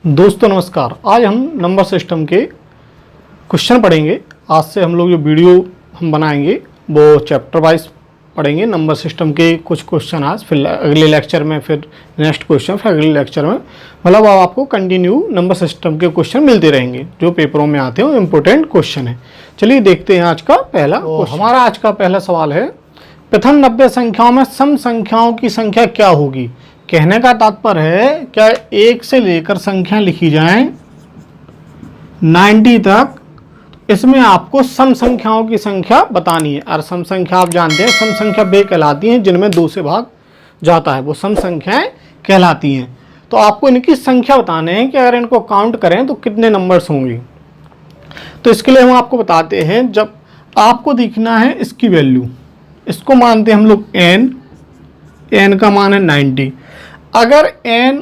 दोस्तों नमस्कार। आज हम नंबर सिस्टम के क्वेश्चन पढ़ेंगे। आज से हम लोग जो वीडियो हम बनाएंगे वो चैप्टर वाइज पढ़ेंगे। नंबर सिस्टम के कुछ क्वेश्चन आज, फिर अगले लेक्चर में फिर नेक्स्ट क्वेश्चन, फिर अगले लेक्चर में, मतलब अब आपको कंटिन्यू नंबर सिस्टम के क्वेश्चन मिलते रहेंगे जो पेपरों में आते हैं। इम्पोर्टेंट क्वेश्चन है। चलिए देखते हैं आज का पहला। हमारा आज का पहला सवाल है, प्रथम 90 संख्याओं में सम संख्याओं की संख्या क्या होगी। कहने का तात्पर्य है क्या 1 से लेकर संख्या लिखी जाए 90 तक, इसमें आपको सम संख्याओं की संख्या बतानी है। और सम संख्या आप जानते हैं, सम संख्या वे कहलाती हैं जिनमें 2 से भाग जाता है, वो सम संख्याएं कहलाती हैं। तो आपको इनकी संख्या बताने हैं कि अगर इनको काउंट करें तो कितने नंबर्स होंगे। तो इसके लिए हम आपको बताते हैं, जब आपको दिखना है इसकी वैल्यू, इसको मानते हैं हम लोग n का मान है 90। अगर n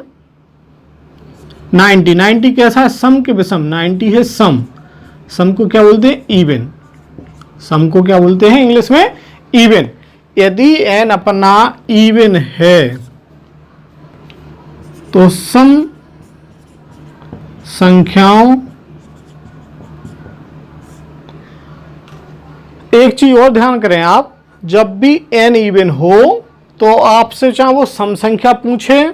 90 कैसा है, सम के विषम, 90 है सम को क्या बोलते हैं, इवन। सम को क्या बोलते हैं इंग्लिश में, इवन। यदि n अपना इवन है तो सम संख्याओं, एक चीज और ध्यान करें आप, जब भी n इवन हो तो आपसे चाहे वो सम संख्या पूछे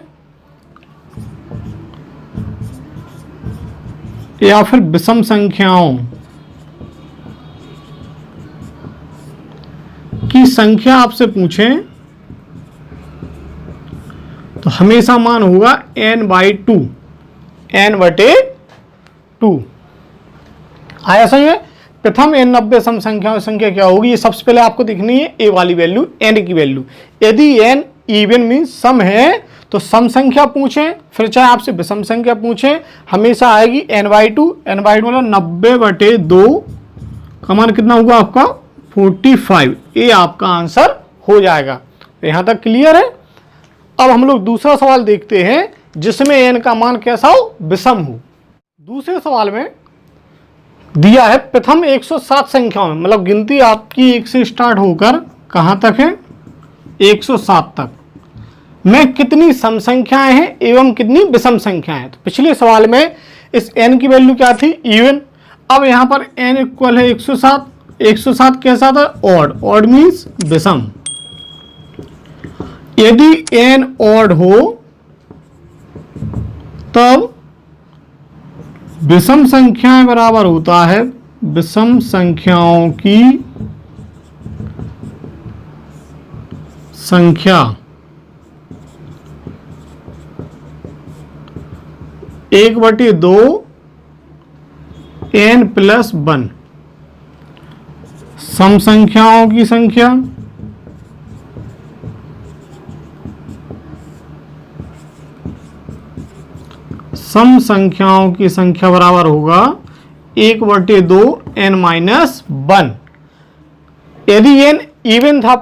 या फिर विषम संख्याओं की संख्या आपसे पूछे, तो हमेशा मान होगा n/2, n/2। आया समझ में। प्रथम n 90 सम संख्याओं की संख्या क्या होगी, ये सबसे पहले आपको दिखनी है ए वाली वैल्यू, n की वैल्यू। यदि n इवन मीन्स सम है तो सम संख्या पूछें, फिर चाहे आपसे विषम संख्या पूछें, हमेशा आएगी n/2। मतलब 90/2 का मान कितना होगा आपका 45। ये आपका आंसर हो जाएगा। तो यहां तक क्लियर है। अब हम लोग दूसरा सवाल देखते हैं जिसमें n का मान कैसा हो, विषम हो। दूसरे सवाल में दिया है प्रथम 107 संख्याओं में, मतलब गिनती आपकी 1 से स्टार्ट होकर कहां तक है, 107 तक में कितनी सम संख्याएं हैं एवं कितनी विषम संख्याएं हैं। तो पिछले सवाल में इस n की वैल्यू क्या थी, इवन। अब यहां पर n इक्वल है 107। 107 कैसा था, ऑड मीन्स विषम। यदि n ऑड हो तब विषम संख्याएं बराबर होता है विषम संख्याओं की संख्या 1/2 n+1। सम संख्याओं की संख्या सम संख्याओं की संख्या बराबर होगा 1/2 n-1। यदि n इवन था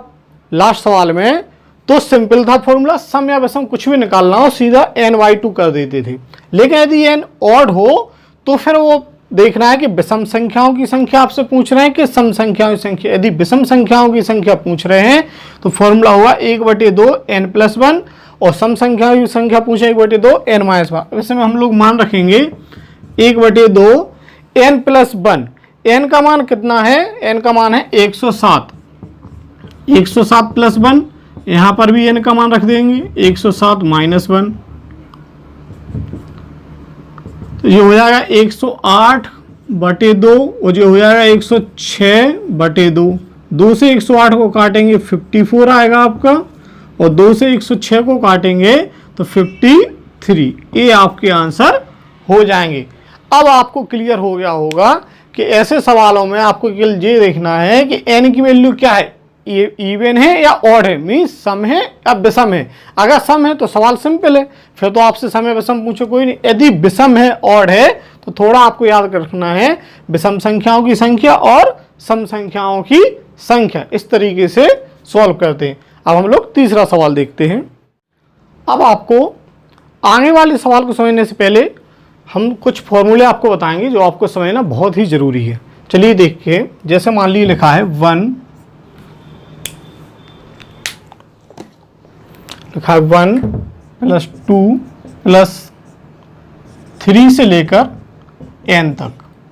लास्ट सवाल में तो सिंपल था फॉर्मूला, सम या विषम कुछ भी निकालना हो सीधा n/2 कर देते थे। लेकिन यदि n ऑड हो तो फिर वो देखना है कि विषम संख्याओं की संख्या आपसे पूछ रहे हैं कि सम संख्याओं की संख्या। यदि विषम संख्याओं की संख्या पूछ रहे हैं तो फॉर्मूला होगा 1/2 n+1, और सम संख्या की संख्या पूछे 1/2 n-1। इस समय हम लोग मान रखेंगे 1/2 n+1। n का मान कितना है, n का मान है 107। 107 + 1, यहां पर भी n का मान रख देंगे 107 - 1। तो ये हो जाएगा 108/2, और जो हो जाएगा 106/2। 2 से 108 को काटेंगे 54 आएगा आपका, और 2 से 106 को काटेंगे तो 53। ये आपके आंसर हो जाएंगे। अब आपको क्लियर हो गया होगा कि ऐसे सवालों में आपको केवल ये देखना है कि n की वैल्यू क्या है, ये इवन है या ऑड है, मीन्स सम है या विषम है। अगर सम है तो सवाल सिंपल है, फिर तो आपसे सम या विषम पूछो कोई नहीं। यदि विषम है, ऑड है, तो थोड़ा आपको याद रखना है विषम संख्याओं की संख्या और सम संख्याओं की संख्या। इस तरीके से सॉल्व करते हैं। अब हम लोग तीसरा सवाल देखते हैं। अब आपको आगे वाले सवाल को समझने से पहले हम कुछ फॉर्मूले आपको बताएंगे जो आपको समझना बहुत ही जरूरी है। चलिए देखिए, जैसे मान लीजिए लिखा है 1 लिखा है 1 + 2 + 3 से लेकर n तक।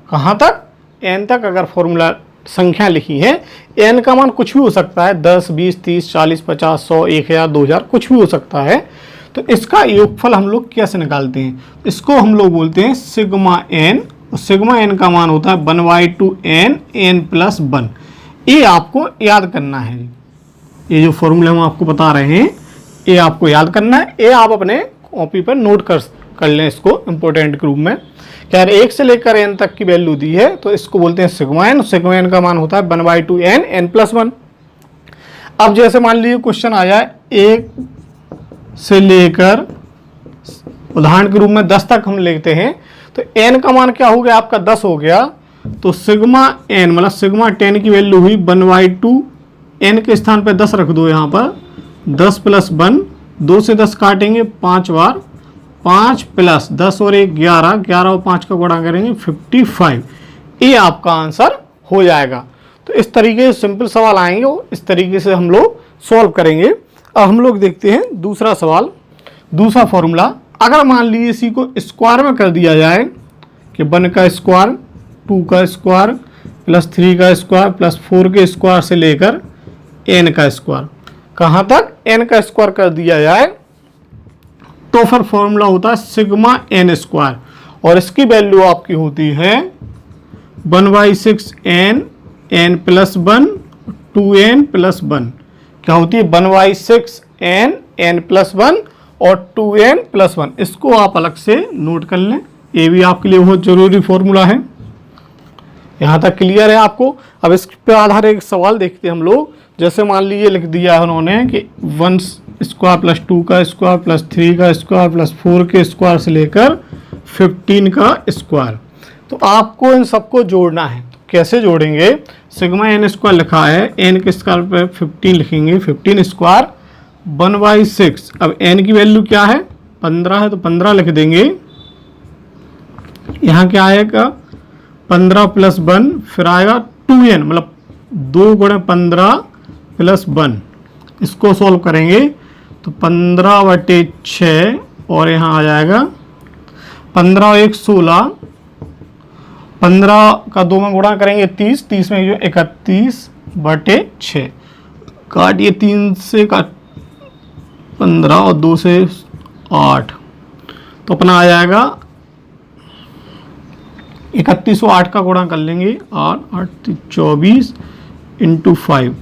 कहाँ तक? n तक अगर फॉर्मूला संख्या लिखी है, n का मान कुछ भी हो सकता है, 10, 20, 30, 40, 50, 100, 1000, 2000 कुछ भी हो सकता है। तो इसका योगफल हम लोग कैसे निकालते हैं? इसको हम लोग बोलते हैं सिग्मा n। सिग्मा n का मान होता है 1/2 n, n प्लस 1। ये आपको याद करना है। ये जो फॉर्मूला हम आपको बता रहे हैं, ये आपको याद करना है। ये आप अपने कॉपी पर नोट कर लें इसको इंपॉर्टेंट के रूप में। क्या 1 से लेकर n तक की वैल्यू दी है तो इसको बोलते हैं सिग्मा n। सिग्मा n का मान होता है 1/2 n, n प्लस 1। अब जैसे मान लीजिए क्वेश्चन आया 1 से लेकर उदाहरण के रूप में 10 तक हम लेते हैं, तो n का मान क्या हो गया आपका? 10 हो गया। तो सिग्मा n मतलब सिग्मा 10 की वैल्यू हुई 1/2, n के स्थान पर 10 रख दो यहाँ पर, 10 प्लस 1, 2 से 10 काटेंगे 5 बार, 5 प्लस 10 और 1 11, 11 और 5 का गुणा करेंगे 55। ये आपका आंसर हो जाएगा। तो इस तरीके से सिंपल सवाल आएंगे, इस तरीके से हम लोग सॉल्व करेंगे। अब हम लोग देखते हैं दूसरा सवाल, दूसरा फॉर्मूला। अगर मान लीजिए इसी को स्क्वायर में कर दिया जाए कि 1 का स्क्वायर, 2 का स्क्वायर प्लस 3 का स्क्वायर प्लस 4 के स्क्वायर से लेकर n का स्क्वायर, कहाँ तक n का स्क्वायर कर दिया जाए तो फिर फॉर्मूला होता है सिग्मा n स्क्वायर, और इसकी वैल्यू आपकी होती है 1/6 n, n plus 1, 2n plus 1। क्या होती है? 1/6 n, n प्लस 1 और 2n प्लस 1। इसको आप अलग से नोट कर लें, ये भी आपके लिए बहुत जरूरी फॉर्मूला है। यहाँ तक क्लियर है आपको? अब इस पे आधार एक सवाल देखते हैं हम लोग। जैसे मान लीजिए लिख दिया है उन्होंने कि 1 स्क्वायर प्लस 2 का स्क्वायर प्लस 3 का स्क्वायर प्लस 4 के स्क्वायर से लेकर 15 का स्क्वायर। तो आपको इन सबको जोड़ना है। कैसे जोड़ेंगे? सिग्मा n स्क्वायर लिखा है, n के स्क्वायर पे 15 लिखेंगे, 15 स्क्वायर 1/6। अब n की वैल्यू क्या है? 15 है, तो 15 लिख देंगे। यहाँ क्या आएगा? 15 प्लस 1, फिर आएगा 2n मतलब 2 गुणे 15 प्लस 1। इसको सॉल्व करेंगे तो 15/6 और यहाँ आ जाएगा 15 और 1 16, 15 का 2 में गुणा करेंगे 30, 30 में जो 31/6 काटिए, 3 से काट 15 और 2 से 8, तो अपना आ जाएगा 31 और 8 का गुणा कर लेंगे, 8 8 24 इंटू 5,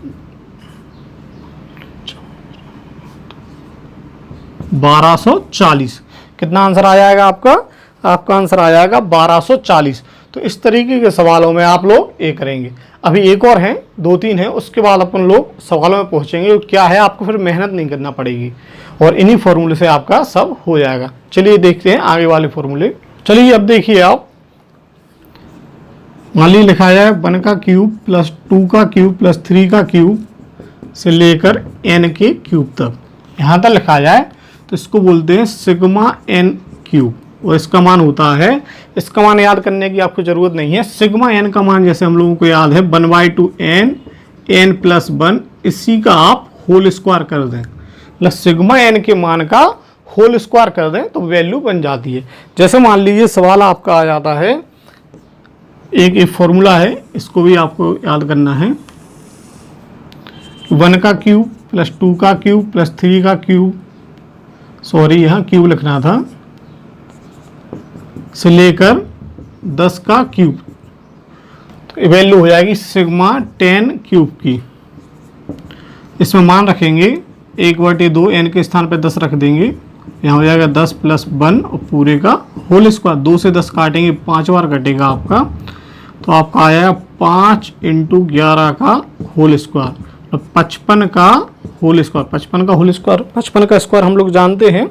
1240। कितना आंसर आ जाएगा आपका? आपका आंसर आ जाएगा 1240। तो इस तरीके के सवालों में आप लोग ये करेंगे। अभी एक और हैं, 2-3 हैं, उसके बाद अपन लोग सवालों में पहुंचेंगे। क्या है, आपको फिर मेहनत नहीं करना पड़ेगी और इन्हीं फॉर्मूले से आपका सब हो जाएगा। चलिए देखते हैं आगे वाले फॉर्मूले। चलिए अब देखिए आप, मान लीजिए लिखा जाए 1 का क्यूब प्लस 2 का क्यूब प्लस 3 का क्यूब से लेकर n के क्यूब तक, यहाँ तक लिखा जाए तो इसको बोलते हैं सिग्मा n क्यूब। और इसका मान होता है, इसका मान याद करने की आपको ज़रूरत नहीं है। सिग्मा n का मान जैसे हम लोगों को याद है 1/2 n, n प्लस 1, इसी का आप होल स्क्वायर कर दें, प्लस सिग्मा n के मान का होल स्क्वायर कर दें तो वैल्यू बन जाती है। जैसे मान लीजिए सवाल आपका आ जाता है, एक फॉर्मूला है, इसको भी आपको याद करना है। 1 का क्यूब प्लस 2 का क्यूब प्लस 3 का क्यूब, सॉरी यहाँ क्यूब लिखना था, से लेकर 10 का क्यूब, तो वैल्यू हो जाएगी सिग्मा 10 क्यूब की। इसमें मान रखेंगे 1/2, n के स्थान पर 10 रख देंगे, यहाँ हो जाएगा 10 प्लस 1 और पूरे का होल स्क्वायर, 2 से 10 काटेंगे 5 बार कटेगा आपका, तो आपका आया 5 इंटू 11 का होल स्क्वायर, तो 55 का होल स्क्वायर। 55 का होल स्क्वायर, 55 का स्क्वायर हम लोग जानते हैं,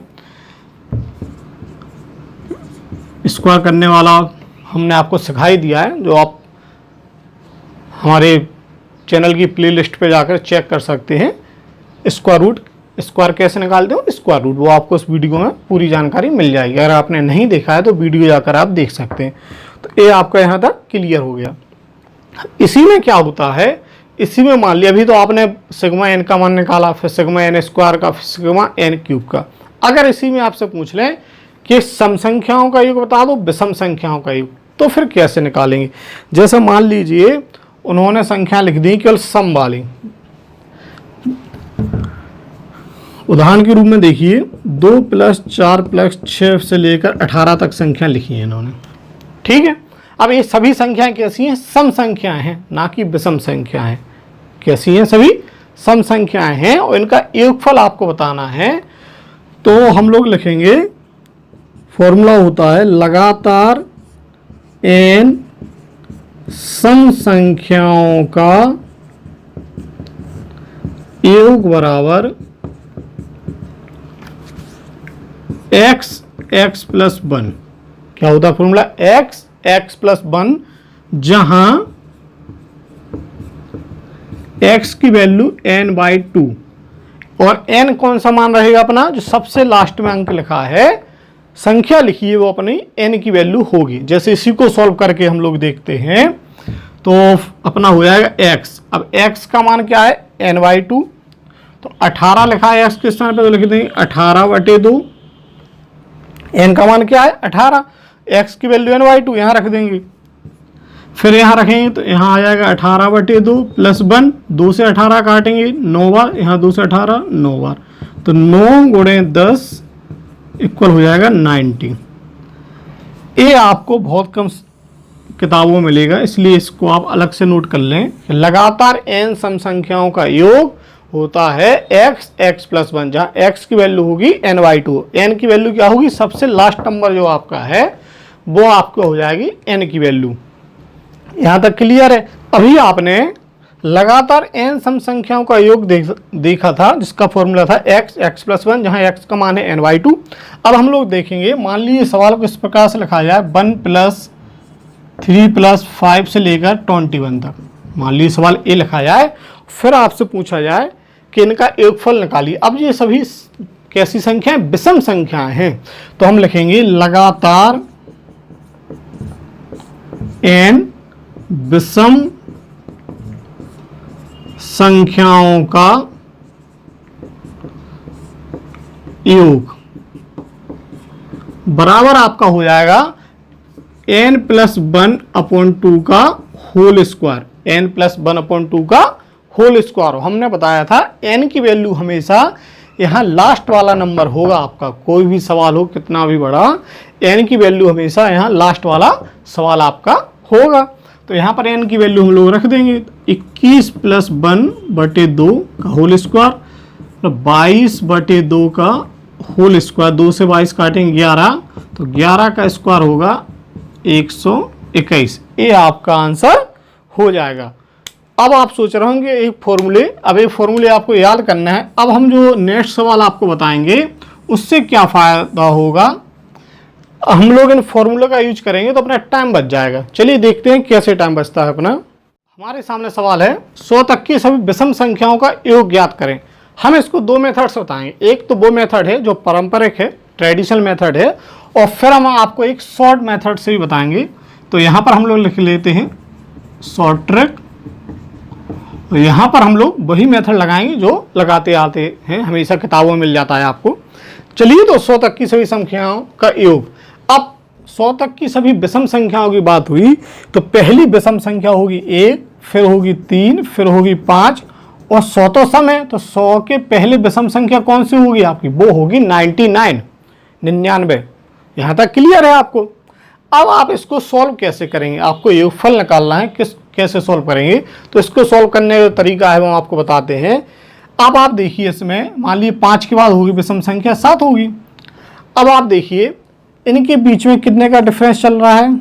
स्क्वायर करने वाला हमने आपको सिखाई दिया है, जो आप हमारे चैनल की प्लेलिस्ट पे जाकर चेक कर सकते हैं। स्क्वायर रूट, स्क्वायर कैसे निकालते हो, स्क्वायर रूट, वो आपको इस वीडियो में पूरी जानकारी मिल जाएगी। अगर आपने नहीं देखा है तो वीडियो जाकर आप देख सकते हैं। तो ये आपका यहाँ तक क्लियर हो गया। इसी में क्या होता है, इसी में मान लिया अभी तो आपने सिग्मा n का मान निकाला, फिर सिग्मा n स्क्वायर का, फिर सिग्मा n क्यूब का। अगर इसी में आपसे पूछ लें कि सम संख्याओं का योग बता दो, विषम संख्याओं का योग, तो फिर कैसे निकालेंगे। जैसे मान लीजिए उन्होंने संख्या लिख दी केवल सम वाली, उदाहरण के रूप में देखिए 2 + 4 + 6 से लेकर 18 तक संख्या लिखी है इन्होंने, ठीक है। अब ये सभी संख्याएं कैसी हैं, सम संख्याएं हैं, ना कि विषम संख्याएं। कैसी हैं, सभी सम संख्याएं हैं और इनका योगफल आपको बताना है। तो हम लोग लिखेंगे, फॉर्मूला होता है लगातार n सम संख्याओं का योग बराबर x + 1। क्या होता है फॉर्मूला, x + 1, जहां x की वैल्यू n/2 और n कौन सा मान रहेगा अपना, जो सबसे लास्ट में अंक लिखा है, संख्या लिखी है, वो अपनी n की वैल्यू होगी। जैसे इसी को सॉल्व करके हम लोग देखते हैं तो अपना हो जाएगा x। अब x का मान क्या है, n/2, तो 18 लिखा है x के स्थान पे, तो लिख देंगे 18/2। n का मान क्या है 18, x की वैल्यू n/2 यहाँ रख देंगे। फिर यहाँ रखेंगे तो यहाँ आ जाएगा 18/2 + 1, 2 से 18 काटेंगे 9 बार, यहाँ 2 से 18 9 बार, तो 9 × 10 इक्वल हो जाएगा 90। ये आपको बहुत कम किताबों में मिलेगा, इसलिए इसको आप अलग से नोट कर लें। लगातार n सम संख्याओं का योग होता है x + 1, जहाँ x की वैल्यू होगी n/2, n की वैल्यू क्या होगी, सबसे लास्ट नंबर जो आपका है वो आपको हो जाएगी n की वैल्यू। यहाँ तक क्लियर है। अभी आपने लगातार n सम संख्याओं का योग देखा था, जिसका फॉर्मूला था x + 1, जहाँ x का मान है n/2। अब हम लोग देखेंगे, मान लीजिए सवाल को इस प्रकार से लिखा जाए 1 + 3 + 5 से लेकर 21 तक। मान लीजिए सवाल ए लिखा जाए, फिर आपसे पूछा जाए कि इनका योगफल निकालिए। अब ये सभी कैसी संख्याएं, विषम संख्याएं हैं, तो हम लिखेंगे लगातार n विषम संख्याओं का योग बराबर आपका हो जाएगा n + 1/2 का होल स्क्वायर, n + 1/2 का होल स्क्वायर। हमने बताया था n की वैल्यू हमेशा यहाँ लास्ट वाला नंबर होगा आपका, कोई भी सवाल हो कितना भी बड़ा, n की वैल्यू हमेशा यहाँ लास्ट वाला सवाल आपका होगा। तो यहाँ पर n की वैल्यू हम लोग रख देंगे 21 + 1/2 का होल स्क्वायर, 22/2 का होल स्क्वायर, 2 से 22 काटेंगे 11, तो 11 का स्क्वायर होगा 121। ये आपका आंसर हो जाएगा। अब आप सोच रहे होंगे एक फॉर्मूले, अब एक फॉर्मूले आपको याद करना है। अब हम जो नेक्स्ट सवाल आपको बताएंगे उससे क्या फ़ायदा होगा, हम लोग इन फॉर्मूले का यूज करेंगे तो अपना टाइम बच जाएगा। चलिए देखते हैं कैसे टाइम बचता है अपना। हमारे सामने सवाल है 100 तक की सभी विषम संख्याओं का योग ज्ञात करें। हम इसको 2 मेथड से बताएंगे। एक तो वो मेथड है जो पारंपरिक है, ट्रेडिशनल मेथड है, और फिर हम आपको एक शॉर्ट मेथड से भी बताएंगे। तो यहाँ पर हम लोग लिख लेते हैं शॉर्ट ट्रिक, तो यहाँ पर हम लोग वही मेथड लगाएंगे जो लगाते आते हैं, हमेशा किताबों में मिल जाता है आपको। चलिए, तो 100 तक की सभी संख्याओं का योग। अब 100 तक की सभी विषम संख्याओं की बात हुई तो पहली विषम संख्या होगी 1, फिर होगी 3, फिर होगी 5, और 100 तो सम है, तो 100 के पहले विषम संख्या कौन सी होगी आपकी, वो होगी 99। यहाँ तक क्लियर है आपको। अब आप इसको सॉल्व कैसे करेंगे, आपको योगफल निकालना है, कैसे सॉल्व करेंगे, तो इसको सॉल्व करने का तरीका है वो आपको बताते हैं। अब आप देखिए, इसमें मान लीजिए 5 के बाद होगी विषम संख्या 7 होगी। अब आप देखिए इनके बीच में कितने का डिफरेंस चल रहा है,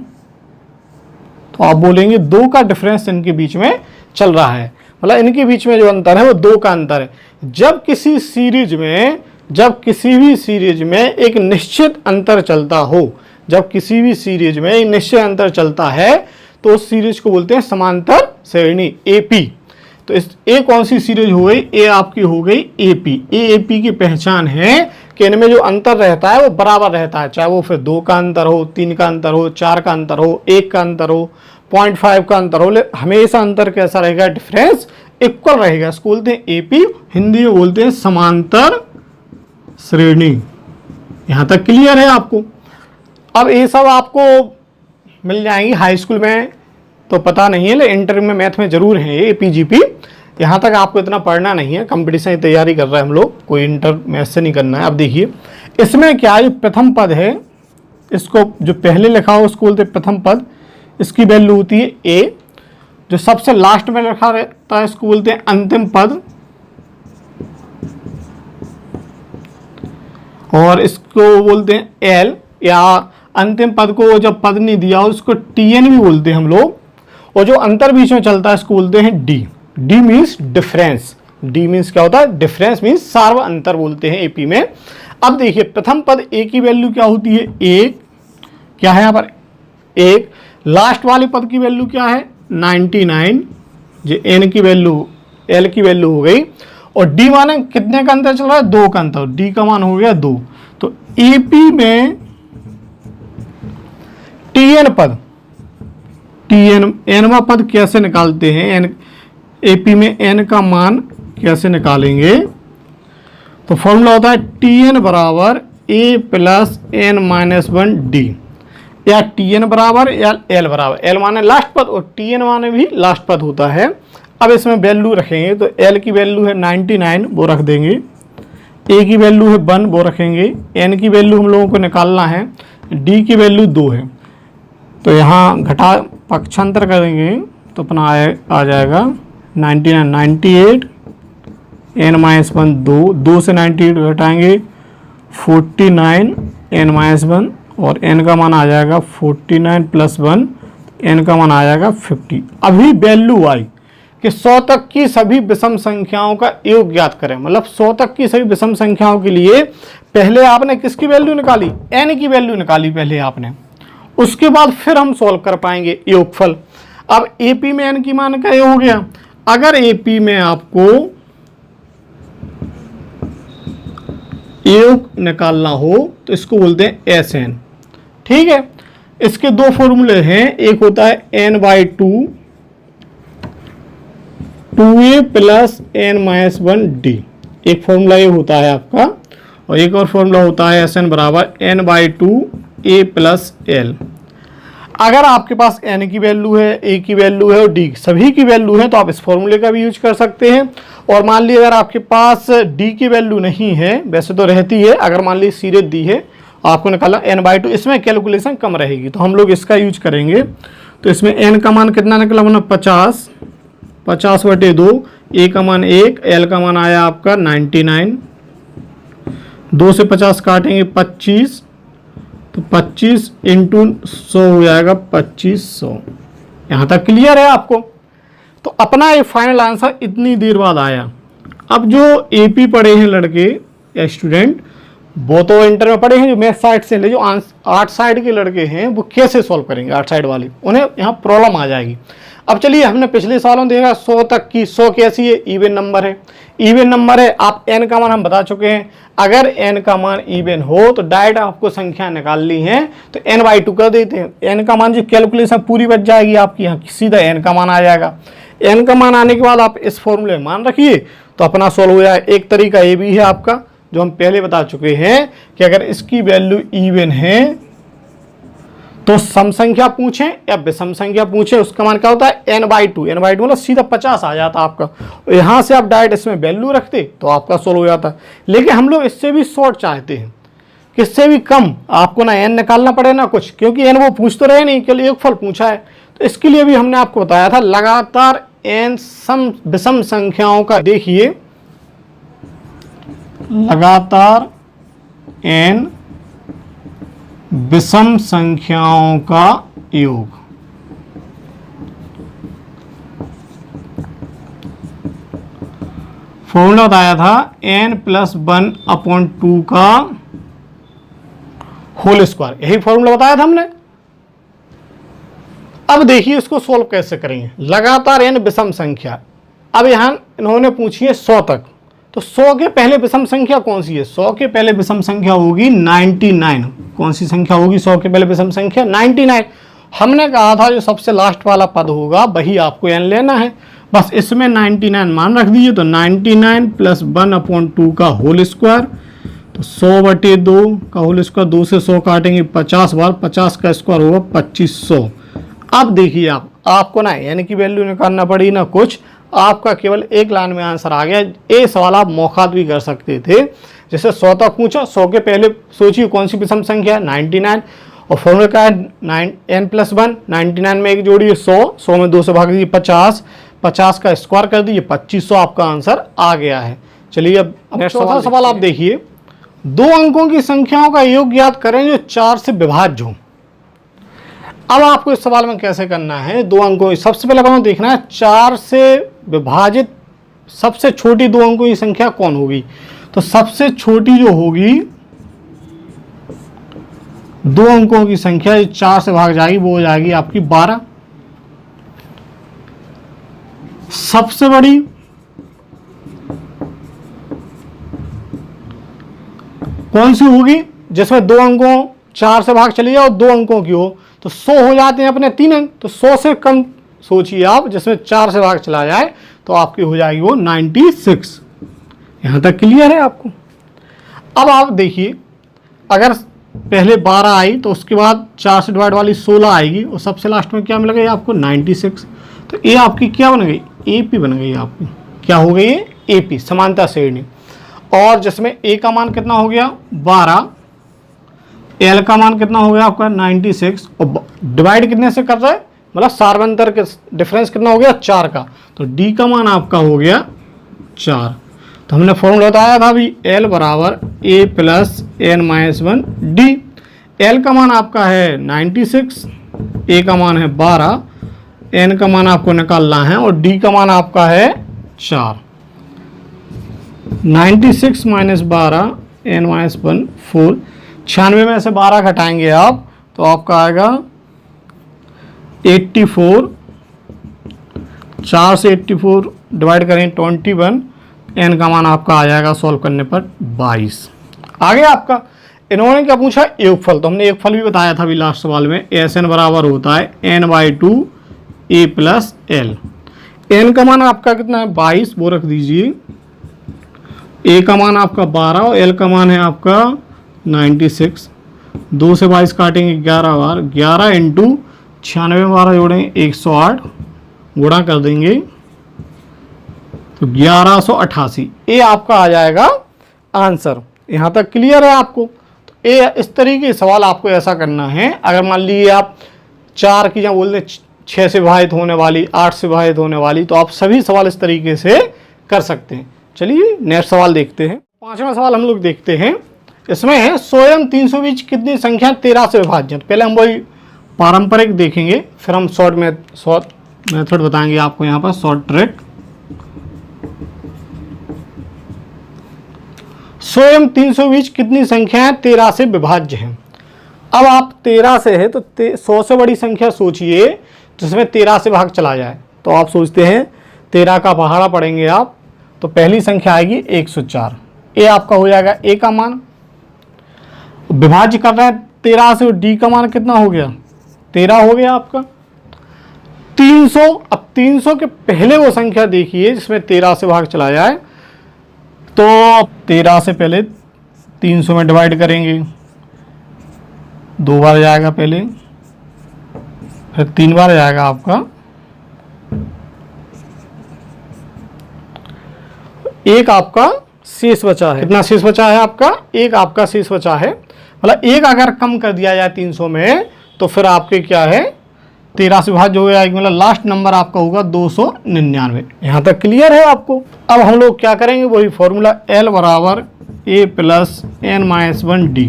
तो आप बोलेंगे 2 का डिफरेंस इनके बीच में चल रहा है, मतलब इनके बीच में जो अंतर है वो 2 का अंतर है। जब किसी भी सीरीज में एक निश्चित अंतर चलता हो, जब किसी भी सीरीज में एक निश्चित अंतर चलता है तो उस सीरीज को बोलते हैं समांतर श्रेणी, एपी। तो इस ए कौन सी सीरीज हो गई, ए आपकी हो गई एपी। एपी की पहचान है कि इनमें जो अंतर रहता है वो बराबर रहता है, चाहे वो फिर 2 का अंतर हो, 3 का अंतर हो, 4 का अंतर हो, 1 का अंतर हो, 0.5 का अंतर हो, हमेशा अंतर कैसा रहेगा, डिफरेंस इक्वल रहेगा। इसको बोलते हैं एपी, हिंदी में बोलते हैं समांतर श्रेणी। यहां तक क्लियर है आपको। अब ये सब आपको मिल जाएंगी हाई स्कूल में, तो पता नहीं है, लेकिन इंटर में मैथ में जरूर है ये पीजीपी। यहाँ तक आपको इतना पढ़ना नहीं है, कंपटीशन की तैयारी कर रहे हैं हम लोग, कोई इंटर मैथ से नहीं करना है। अब देखिए इसमें क्या है, प्रथम पद है, इसको जो पहले लिखा हो उसको बोलते प्रथम पद, इसकी वैल्यू होती है ए। जो सबसे लास्ट में लिखा रहता है इसको बोलते हैं अंतिम पद, और इसको बोलते हैं एल, या अंतिम पद को जब पद नहीं दिया हो उसको टीएन भी बोलते हैं हम लोग। और जो अंतर बीच में चलता है इसको बोलते हैं D. D means difference. D means क्या होता है, डिफरेंस मीन्स सार्व अंतर बोलते हैं एपी में। अब देखिए प्रथम पद ए की वैल्यू क्या होती है, एक, क्या है यहाँ पर एक। लास्ट वाले पद की वैल्यू क्या है 99, जो एन की वैल्यू एल की वैल्यू हो गई। और डी माने कितने का अंतर चल रहा है, 2 का अंतर, डी का मान हो गया 2। तो एपी में टीएन पद, टीएन एनवा पद कैसे निकालते हैं, एन एपी में एन का मान कैसे निकालेंगे, तो फॉर्मूला होता है टीएन बराबर ए प्लस एन माइनस 1 डी, या टीएन बराबर या एल बराबर, एल माने लास्ट पद और टीएन माने भी लास्ट पद होता है। अब इसमें वैल्यू रखेंगे तो एल की वैल्यू है 99, वो रख देंगे, ए की वैल्यू है 1, वो रखेंगे, एन की वैल्यू हम लोगों को निकालना है, डी की वैल्यू 2 है, तो यहाँ घटा पक्षांतर करेंगे तो अपना आ जाएगा 99, 98, एन माइनस 1 2 से 98 घटाएंगे 49 एन माइनस 1, और एन का मान आ जाएगा 49 प्लस 1, एन का मान आ जाएगा 50। अभी वैल्यू आई कि 100 तक की सभी विषम संख्याओं का योग ज्ञात करें, मतलब 100 तक की सभी विषम संख्याओं के लिए पहले आपने किसकी वैल्यू निकाली, एन की वैल्यू निकाली पहले आपने, उसके बाद फिर हम सॉल्व कर पाएंगे योगफल। अब एपी में एन की मान क्या हो गया, अगर एपी में आपको योग निकालना हो तो इसको बोलते हैं एस एन, ठीक है। इसके 2 फॉर्मूले हैं, एक होता है n by 2a plus n minus 1 d, एक फॉर्मूला ये होता है आपका, और एक और फॉर्मूला होता है एस एन बराबर n by 2a plus l. अगर आपके पास एन की वैल्यू है, ए की वैल्यू है और डी सभी की वैल्यू है तो आप इस फॉर्मूले का भी यूज कर सकते हैं। और मान लीजिए अगर आपके पास डी की वैल्यू नहीं है, वैसे तो रहती है, अगर मान लीजिए सीरीज दी है आपको निकाला एन बाई 2, इसमें कैलकुलेशन कम रहेगी तो हम लोग इसका यूज करेंगे। तो इसमें एन का मान कितना निकला, मतलब 50, 50/2, ए का मान 1, एल का मान आया आपका 99, 2 से 50 काटेंगे 25, तो 25 इंटू 100 हो जाएगा 2500। यहाँ तक क्लियर है आपको। तो अपना ये फाइनल आंसर इतनी देर बाद आया। अब जो एपी पढ़े हैं लड़के या स्टूडेंट, वो तो इंटर में पढ़े हैं, जो मैथ साइड से ले, जो आर्ट साइड के लड़के हैं वो कैसे सॉल्व करेंगे, आर्ट साइड वाले, उन्हें यहाँ प्रॉब्लम आ जाएगी। अब चलिए हमने पिछले सालों देखा 100 तक की, 100 कैसी है, इवन नंबर है, इवन नंबर है। आप एन का मान हम बता चुके हैं, अगर एन का मान इवन हो तो डायरेक्ट आपको संख्या निकालनी है तो एन बाई 2 कर देते हैं, एन का मान जो कैलकुलेशन पूरी बच जाएगी आपकी, यहाँ सीधा एन का मान आ जाएगा। एन का मान आने के बाद आप इस फॉर्मूले में मान रखिए तो अपना सॉल्व हो जाए। एक तरीका ये भी है आपका जो हम पहले बता चुके हैं कि अगर इसकी वैल्यू इवन है तो सम संख्या पूछें या विषम संख्या पूछें, उसका मान क्या होता है एन बाई 2, एन बाई 2 मतलब सीधा 50 आ जाता आपका। यहाँ से आप डायरेक्ट इसमें वैल्यू रखते तो आपका सोल्व हो जाता। लेकिन हम लोग इससे भी शॉर्ट चाहते हैं, किससे भी कम, आपको ना एन निकालना पड़े ना कुछ, क्योंकि एन वो पूछ तो रहे नहीं, केवल एक फल पूछा है। तो इसके लिए भी हमने आपको बताया था लगातार एन विषम संख्याओं का, देखिए लगातार एन विषम संख्याओं का योग। फॉर्मूला बताया था n + 1/2 का होल स्क्वायर, यही फॉर्मूला बताया था हमने। अब देखिए इसको सोल्व कैसे करेंगे, लगातार n विषम संख्या। अब यहां इन्होंने पूछी है 100 तक, तो 100 के पहले विषम संख्या कौन सी है, 100 के पहले विषम संख्या होगी 99। कौन सी संख्या होगी 100 के पहले विषम संख्या 99। हमने कहा था जो सबसे लास्ट वाला पद होगा वही आपको n लेना है, बस इसमें 99 मान रख दीजिए। तो 99 + 1/2 का होल स्क्वायर, तो 100/2 का होल स्क्वायर, 2 से 100 काटेंगे 50 बार, 50 का स्क्वायर होगा 2500। अब देखिए आपको ना यानी कि वैल्यू निकालना पड़ी ना कुछ, आपका केवल एक लाइन में आंसर आ गया। ये सवाल आप मौखात भी कर सकते थे, जैसे 100 तक पूछा, 100 के पहले सोचिए कौन सी विषम संख्या है 99, और फॉर्मूला क्या है n+1, 99 में एक जोड़िए 100, 100 में 2 से भाग दीजिए 50, 50 का स्क्वायर कर दीजिए 2500, आपका आंसर आ गया है। चलिए अब चौथा सवाल आप देखिए, 2 अंकों की संख्याओं का योग ज्ञात करें जो 4 से विभाज्य हो। अब आपको इस सवाल में कैसे करना है, 2 अंकों, सबसे पहले हमें देखना है 4 से विभाजित सबसे छोटी 2 अंकों की संख्या कौन होगी। तो सबसे छोटी जो होगी 2 अंकों की संख्या 4 से भाग जाएगी, वो हो जाएगी आपकी 12। सबसे बड़ी कौन सी होगी, जिसमें 2 अंकों 4 से भाग चली जाए और 2 अंकों की हो, तो 100 हो जाते हैं अपने 3 अंक, तो 100 से कम सोचिए आप, जिसमें 4 से भाग चला जाए तो आपकी हो जाएगी वो 96। यहां तक क्लियर है आपको। अब आप देखिए, अगर पहले 12 आई तो उसके बाद 4 से डिवाइड वाली 16 आएगी, और सबसे लास्ट में क्या मिल गई आपको 96। तो ये आपकी क्या बन गई, AP बन गई आपकी। क्या हो गई है, AP, समानता श्रेणी। और जिसमें A का मान कितना हो गया 12, L का मान कितना हो गया आपका 96, और डिवाइड कितने से कर रहा है, मतलब सार्वंतर के डिफरेंस कितना हो गया 4 का, तो D का मान आपका हो गया 4। तो हमने फॉर्मूला बताया था अभी, L बराबर A plus n-1 D। L का मान आपका है 96, A का मान है 12, N का मान आपको निकालना है, और D का मान आपका है 4। 96 माइनस 12 n-1 4, 96 में से 12 घटाएंगे आप तो आपका आएगा 84। 4 से 84 डिवाइड करें 21, n का मान आपका आ जाएगा सॉल्व करने पर 22। आगे आपका इन्होंने क्या पूछा, योगफल। तो हमने योगफल भी बताया था अभी लास्ट सवाल में, Sn बराबर होता है n/2 A plus L। n का मान आपका कितना है 22, वो रख दीजिए। A का मान आपका 12 और L का मान है आपका 96। 2 से 22 काटेंगे 11 बार, 11 इंटू 96 12 जोड़ेंगे 108, गुणा कर देंगे तो 1188, ये आपका आ जाएगा आंसर। यहाँ तक क्लियर है आपको। तो ये इस तरीके के सवाल आपको ऐसा करना है। अगर मान लीजिए आप 4 की जहाँ बोलते 6 से विभाजित होने वाली, 8 से विभाजित होने वाली, तो आप सभी सवाल इस तरीके से कर सकते हैं। चलिए नेक्स्ट सवाल देखते हैं। 5वां सवाल हम लोग देखते हैं। इसमें है 100 एवं 300 बीच कितनी संख्या 13 से विभाज्य। पहले हम वही पारंपरिक देखेंगे, फिर हम शॉर्ट मेथड बताएंगे आपको, यहाँ पर शॉर्ट ट्रिक। 100 एवं 300 बीच कितनी संख्याएं 13 से विभाज्य हैं। अब आप 13 से है तो 100 से बड़ी संख्या सोचिए जिसमें 13 से भाग चला जाए। तो आप सोचते हैं 13 का पहाड़ा पढ़ेंगे आप, तो पहली संख्या आएगी 104। ए आपका हो जाएगा ए का मान। विभाज्य कर रहे हैं 13 से, डी का मान कितना हो गया 13 हो गया आपका। 300, अब 300 के पहले वो संख्या देखिए जिसमें 13 से भाग चला जाए, तो 13 से पहले 300 में डिवाइड करेंगे, 2 बार जाएगा पहले, फिर 3 बार जाएगा आपका, एक आपका शेष बचा है। कितना शेष बचा है आपका, एक आपका शेष बचा है। मतलब एक अगर कम कर दिया जाए 300 में तो फिर आपके क्या है 13 से भाज्य हो जाएगी, मतलब लास्ट नंबर आपका होगा 299। यहाँ तक क्लियर है आपको। अब हम लोग क्या करेंगे, वही फॉर्मूला L बराबर A plus n-1 D।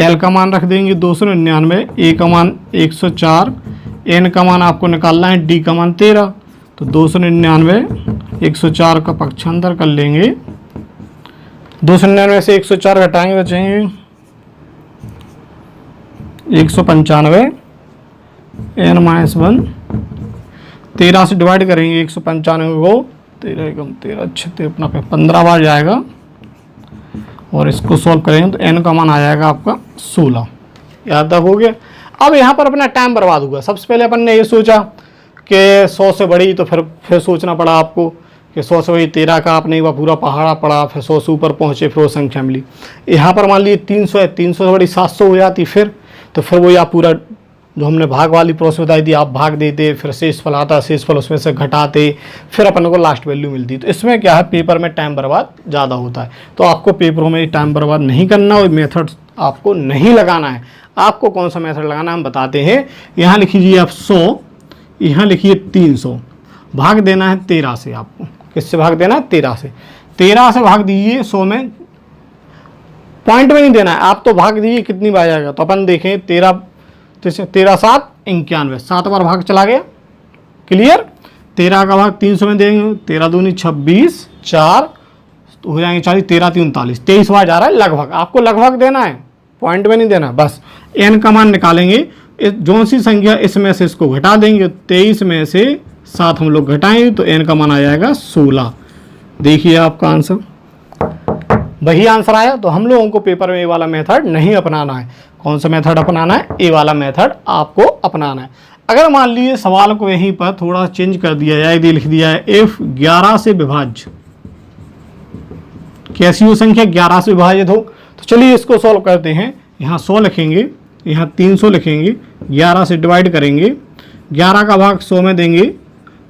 L का मान रख देंगे 299, A का मान 104, N का मान आपको निकालना है, D का मान 13। तो 299 104 का पक्षांतर कर लेंगे, 299 से 104 घटाएंगे बचेंगे 195, n-1 13 से डिवाइड करेंगे 195 को, 13 कम 13 36 अपना 15 बार जाएगा, और इसको सॉल्व करेंगे तो n का मान आ जाएगा आपका 16। याद तक हो गया। अब यहाँ पर अपना टाइम बर्बाद हुआ। सबसे पहले अपन ने ये सोचा कि 100 से बड़ी, तो फिर सोचना पड़ा आपको कि 100 से वही 13 का आपने एक बार पूरा पहाड़ा पड़ा, फिर 100 से ऊपर पहुँचे, फिर वो संख्या मिली। यहाँ पर मान लीजिए 300 है, 300 से बड़ी 700 हो जाती फिर, तो फिर वही आप पूरा जो हमने भाग वाली प्रोसेस बताई थी, आप भाग देते, फिर शेषफल आता, शेषफल उसमें से घटाते, फिर अपन को लास्ट वैल्यू मिलती। तो इसमें क्या है, पेपर में टाइम बर्बाद ज़्यादा होता है। तो आपको पेपरों में टाइम बर्बाद नहीं करना और मेथड आपको नहीं लगाना है। आपको कौन सा मेथड लगाना हम बताते हैं। यहाँ लिखिए आप 100, यहाँ लिखिए 300, भाग देना है 13 से। आपको किससे भाग देना है? 13 से। 13 से भाग दीजिए 100 में, पॉइंट में नहीं देना है, आप तो भाग दीजिए कितनी बार जाएगा। तो अपन देखें 13 7 91, 7 बार भाग चला गया, क्लियर। 13 का भाग 300 में देंगे, 13 दूनी 26, 4 तो हो जाएंगे 40, 13 3 39, 23 बार जा रहा है लगभग। आपको लगभग देना है, पॉइंट में नहीं देना। बस n का मान निकालेंगे, जो सी संख्या इसमें से इसको घटा देंगे, 23 में से 7 हम लोग घटाएंगे तो n का मान आ जाएगा 16। देखिए आपका आंसर, वही आंसर आया। तो हम लोगों को पेपर में ये वाला मेथड नहीं अपनाना है। कौन सा मेथड अपनाना है? ये वाला मेथड आपको अपनाना है। अगर मान लीजिए सवाल को यहीं पर थोड़ा चेंज कर दिया जाए, यदि लिख दिया है f 11 से विभाज्य, कैसी हो संख्या 11 से विभाजित हो, तो चलिए इसको सॉल्व करते हैं। यहाँ 100 लिखेंगे, यहाँ 300 लिखेंगे, 11 से डिवाइड करेंगे, 11 का भाग 100 में देंगे,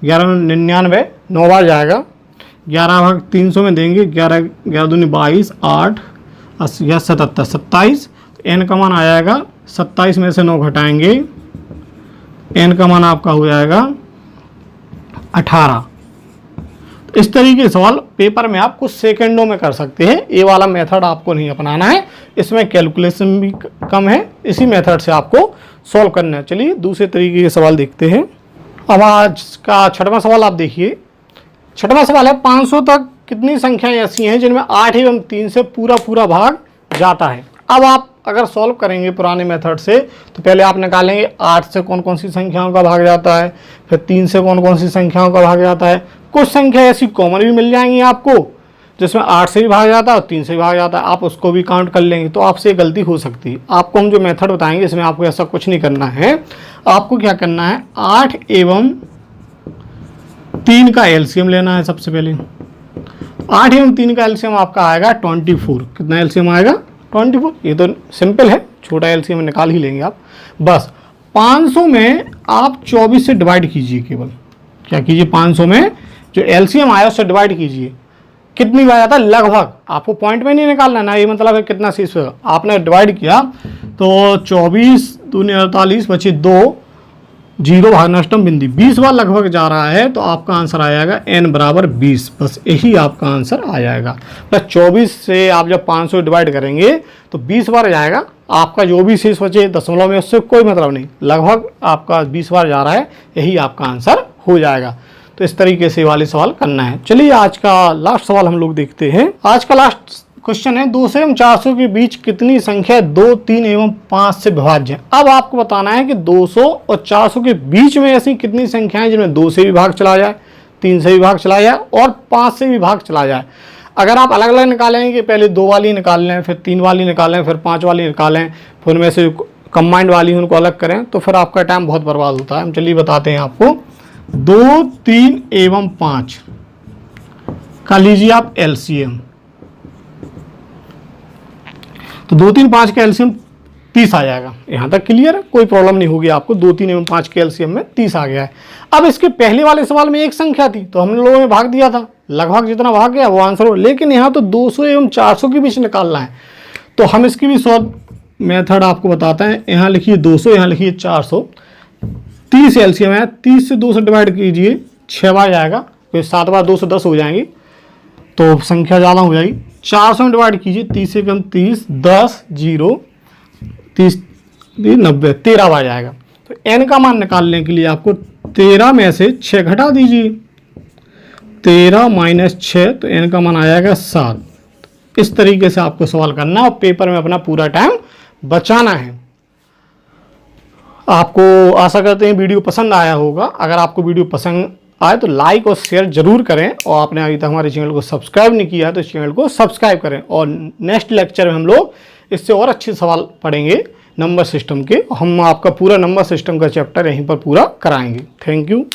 11 99, 9 बार जाएगा। 11 भाग 300 में देंगे, 11 दूनी 22, 8 80 या 77, 27। n का मान आ जाएगा 27 में से 9 घटाएंगे, n का मान आपका हो जाएगा 18। इस तरीके के सवाल पेपर में आप कुछ सेकंडों में कर सकते हैं। ये वाला मेथड आपको नहीं अपनाना है, इसमें कैलकुलेशन भी कम है। इसी मेथड से आपको सॉल्व करना है। चलिए दूसरे तरीके के सवाल देखते हैं। अब आज का छठवां सवाल आप देखिए। छठवां सवाल है 500 तक कितनी संख्याएं ऐसी हैं जिनमें 8 एवं 3 से पूरा भाग जाता है। अब आप अगर सॉल्व करेंगे पुराने मेथड से, तो पहले आप निकालेंगे 8 से कौन कौन सी संख्याओं का भाग जाता है, फिर 3 से कौन कौन सी संख्याओं का भाग जाता है। कुछ संख्या ऐसी कॉमन भी मिल जाएंगी आपको जिसमें 8 से भी भाग जाता है और 3 से भी भाग जाता है, आप उसको भी काउंट कर लेंगे, तो आपसे गलती हो सकती है। आपको हम जो मेथड बताएंगे इसमें आपको ऐसा कुछ नहीं करना है। आपको क्या करना है, 8 एवं 3 का एलसीएम लेना है। सबसे पहले 8 एवं 3 का एलसीएम आपका आएगा 24। कितना एलसीएम आएगा? 24। ये तो सिंपल है, छोटा एलसीएम निकाल ही लेंगे आप। बस 500 में आप 24 से डिवाइड कीजिए। केवल क्या कीजिए, 500 में जो एलसीएम आया उससे डिवाइड कीजिए। कितनी बार आता है? लगभग। आपको पॉइंट में नहीं निकालना ना, ये मतलब है कितना शेष होगा। आपने डिवाइड किया तो 24 दूनी 48 बचे 2, 0 भाग नष्टम बिंदी, 20 बार लगभग जा रहा है, तो आपका आंसर आ जाएगा n बराबर 20। बस यही आपका आंसर आ जाएगा। बस 24 से आप जब 500 डिवाइड करेंगे तो 20 बार जाएगा। आपका जो भी शेष बचे दशमलव में उससे कोई मतलब नहीं, लगभग आपका 20 बार जा रहा है, यही आपका आंसर हो जाएगा। तो इस तरीके से वाले सवाल करना है। चलिए आज का लास्ट सवाल हम लोग देखते हैं। आज का लास्ट क्वेश्चन है 200 एवं 400 के बीच कितनी संख्या 2, 3 एवं 5 से विभाज्य है। अब आपको बताना है कि 200 और 400 के बीच में ऐसी कितनी संख्याएं जिनमें 2 से भी भाग चला जाए, 3 से भी भाग चला जाए और 5 से भी भाग चला जाए। अगर आप अलग अलग निकालेंगे कि पहले 2 वाली निकाल लें, फिर 3 वाली निकालें, फिर 5 वाली निकालें, फिर उनमें से कंबाइंड वाली उनको अलग करें, तो फिर आपका टाइम बहुत बर्बाद होता है। हम चलिए बताते हैं आपको। 2, 3 एवं 5 का लीजिए आप एलसीएम। तो 2, 3, 5 का एलसीएम 30 आ जाएगा। यहाँ तक क्लियर है, कोई प्रॉब्लम नहीं होगी आपको। 2, 3 एवं 5 के एलसीएम में 30 आ गया है। अब इसके पहले वाले सवाल में एक संख्या थी तो हम लोगों ने भाग दिया था, लगभग जितना भाग गया वो आंसर हो। लेकिन यहाँ तो 200 एवं 400 के बीच निकालना है, तो हम इसकी भी सॉल्व मेथड आपको बताते हैं। यहाँ लिखिए 200, यहाँ लिखिए 400, 30 एलसीएम है, 30 से 2 से डिवाइड कीजिए, 6 बार जाएगा, फिर 7 बार 2 से 10 हो जाएंगी, तो संख्या ज़्यादा हो जाएगी। 400 में डिवाइड कीजिए, 30 से कम 30, 10, 0, 30, 90, 13 बार जाएगा। तो n का मान निकालने के लिए आपको 13 में से 6 घटा दीजिए, 13 - 6, तो n का मान आ जाएगा 7। इस तरीके से आपको सवाल करना और पेपर में अपना पूरा टाइम बचाना है। आपको आशा करते हैं वीडियो पसंद आया होगा। अगर आपको वीडियो पसंद आए तो लाइक और शेयर जरूर करें, और आपने अभी तक हमारे चैनल को सब्सक्राइब नहीं किया तो चैनल को सब्सक्राइब करें। और नेक्स्ट लेक्चर में हम लोग इससे और अच्छे सवाल पढ़ेंगे नंबर सिस्टम के। हम आपका पूरा नंबर सिस्टम का चैप्टर यहीं पर पूरा कराएंगे। Thank you.